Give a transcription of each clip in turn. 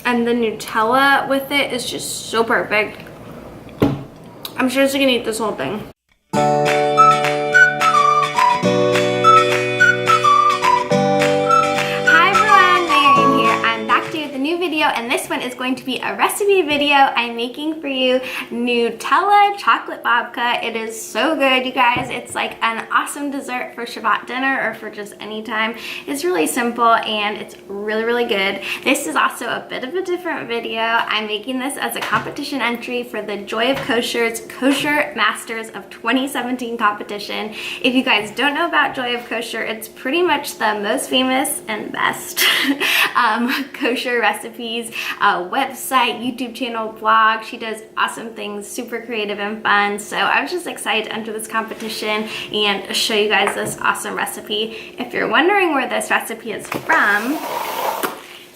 and the Nutella with it is just so perfect. I'm seriously gonna eat this whole thing. And this one is going to be a recipe video. I'm making for you Nutella chocolate babka. It is so good, you guys. It's like an awesome dessert for Shabbat dinner or for just any time. It's really simple and it's really, really good. This is also a bit of a different video. I'm making this as a competition entry for the Joy of Kosher's Kosher Masters of 2017 competition. If you guys don't know about Joy of Kosher, it's pretty much the most famous and best kosher recipes website, YouTube channel, blog. She does awesome things, super creative and fun. So I was just excited to enter this competition and show you guys this awesome recipe. If you're wondering where this recipe is from,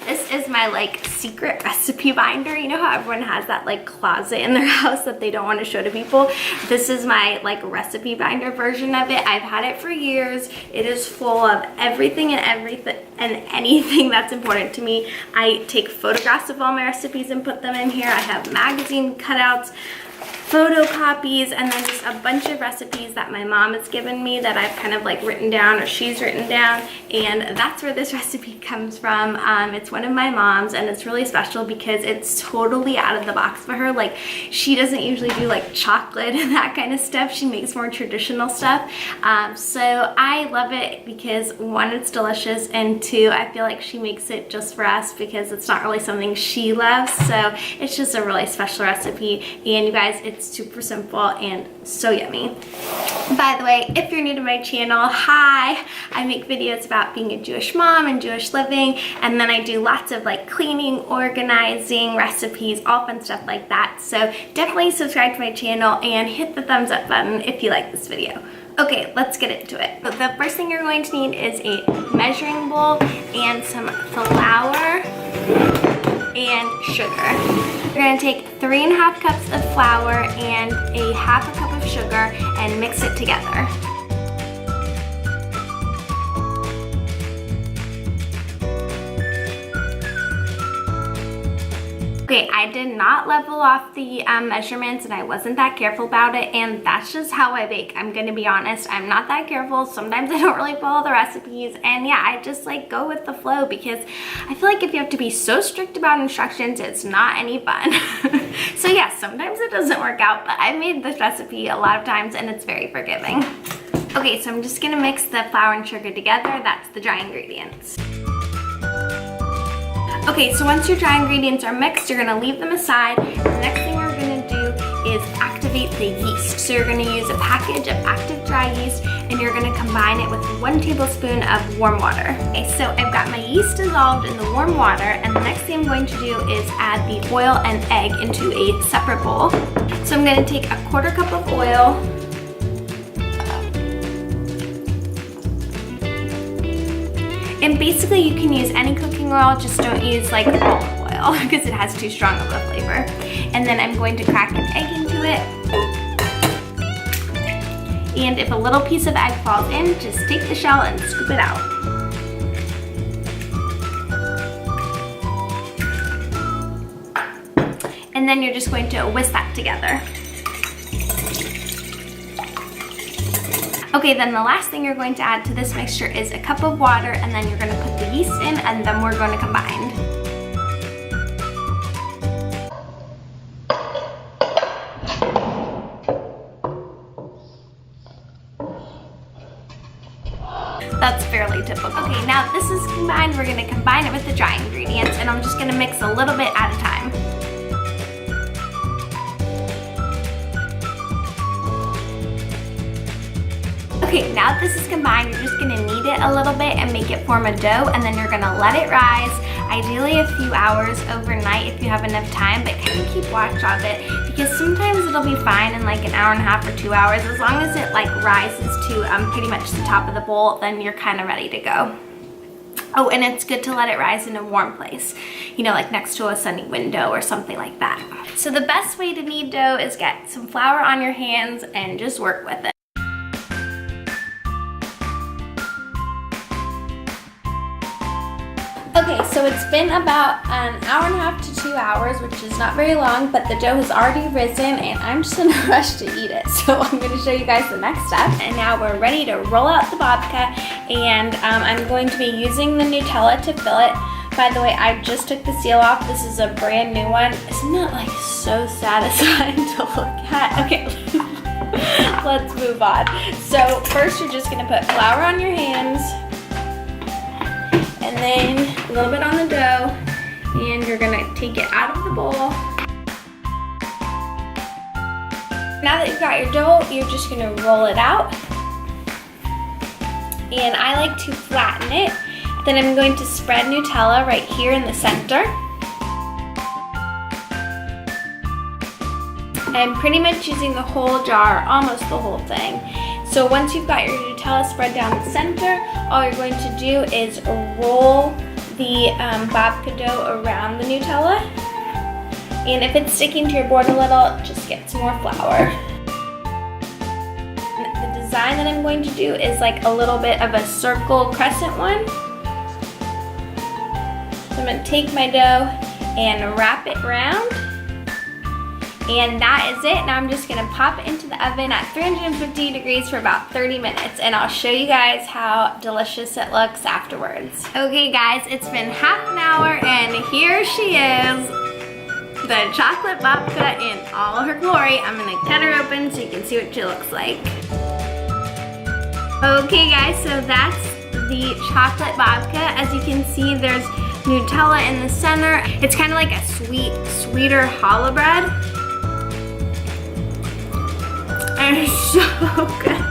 this is my like secret recipe binder. You know how everyone has that like closet in their house that they don't want to show to people? This is my like recipe binder version of it. I've had it for years. It is full of everything and anything that's important to me. I take photographs of all my recipes and put them in here. I have magazine cutouts, photocopies, and then just a bunch of recipes that my mom has given me that I've kind of like written down or she's written down, and that's where this recipe comes from. It's one of my mom's and it's really special because it's totally out of the box for her. Like, she doesn't usually do like chocolate and that kind of stuff. She makes more traditional stuff. So I love it because one, it's delicious, and two, I feel like she makes it just for us because it's not really something she loves. So it's just a really special recipe, and you guys, it's super simple and so yummy. By the way, if you're new to my channel, hi! I make videos about being a Jewish mom and Jewish living, and then I do lots of like cleaning, organizing, recipes, all fun stuff like that. So definitely subscribe to my channel and hit the thumbs up button if you like this video. Okay, let's get into it. The first thing you're going to need is a measuring bowl and some flour and sugar. You're gonna take 3½ cups of flour and a ½ cup of sugar and mix it together. Okay, I did not level off the measurements and I wasn't that careful about it, and that's just how I bake. I'm gonna be honest, I'm not that careful. Sometimes I don't really follow the recipes, and yeah, I just like go with the flow because I feel like if you have to be so strict about instructions, it's not any fun. So yeah, sometimes it doesn't work out, but I've made this recipe a lot of times and it's very forgiving. Okay, so I'm just gonna mix the flour and sugar together. That's the dry ingredients. Okay, so once your dry ingredients are mixed, you're gonna leave them aside. The next thing we're gonna do is activate the yeast. So you're gonna use a package of active dry yeast and you're gonna combine it with 1 tablespoon of warm water. Okay, so I've got my yeast dissolved in the warm water, and the next thing I'm going to do is add the oil and egg into a separate bowl. So I'm gonna take a 1/4 cup of oil, and basically you can use any cooking oil, just don't use like olive oil because it has too strong of a flavor. And then I'm going to crack an egg into it. And if a little piece of egg falls in, just take the shell and scoop it out. And then you're just going to whisk that together. Okay, then the last thing you're going to add to this mixture is a cup of water, and then you're gonna put the yeast in, and then we're going to combine. That's fairly typical. Okay, now this is combined, we're gonna combine it with the dry ingredients, and I'm just gonna mix a little bit at a time. Okay, now that this is combined, you're just gonna knead it a little bit and make it form a dough, and then you're gonna let it rise, ideally a few hours overnight if you have enough time, but kind of keep watch of it because sometimes it'll be fine in like 1.5 hours or 2 hours. As long as it like rises to pretty much the top of the bowl, then you're kind of ready to go. Oh, and it's good to let it rise in a warm place, you know, like next to a sunny window or something like that. So the best way to knead dough is get some flour on your hands and just work with it. Okay, so so it's been about an hour and a half to 2 hours, which is not very long, but the dough has already risen and I'm just in a rush to eat it. So I'm gonna show you guys the next step. And now we're ready to roll out the babka, and I'm going to be using the Nutella to fill it. By the way, I just took the seal off. This is a brand new one. Isn't that like so satisfying to look at? Okay, let's move on. So first you're just gonna put flour on your hands, and then a little bit on the dough, and you're gonna take it out of the bowl. Now that you've got your dough, you're just gonna roll it out. And I like to flatten it. Then I'm going to spread Nutella right here in the center. I'm pretty much using the whole jar, almost the whole thing. So once you've got your Nutella spread down the center, all you're going to do is roll the babka dough around the Nutella. And if it's sticking to your board a little, just get some more flour. The design that I'm going to do is like a little bit of a circle crescent one. So I'm going to take my dough and wrap it around. And that is it. Now I'm just gonna pop it into the oven at 350 degrees for about 30 minutes, and I'll show you guys how delicious it looks afterwards. Okay guys, it's been half an hour and here she is, the chocolate babka in all her glory. I'm gonna cut her open so you can see what she looks like. Okay guys, so that's the chocolate babka. As you can see, there's Nutella in the center. It's kind of like a sweeter challah bread. And it's so good.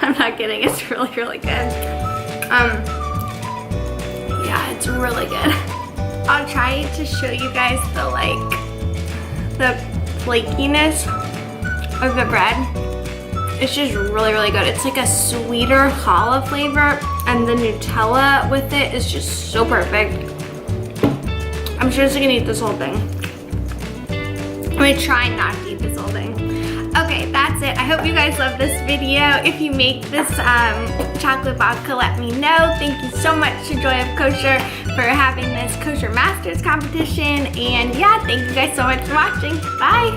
I'm not kidding, it's really, really good. Yeah, it's really good. I'll try to show you guys the flakiness of the bread. It's just really, really good. It's like a sweeter challah flavor, and the Nutella with it is just so perfect. I'm seriously gonna eat this whole thing. I'm gonna try not to eat this whole thing. Okay, that's it. I hope you guys love this video. If you make this chocolate babka, let me know. Thank you so much to Joy of Kosher for having this Kosher Masters competition. And yeah, thank you guys so much for watching. Bye.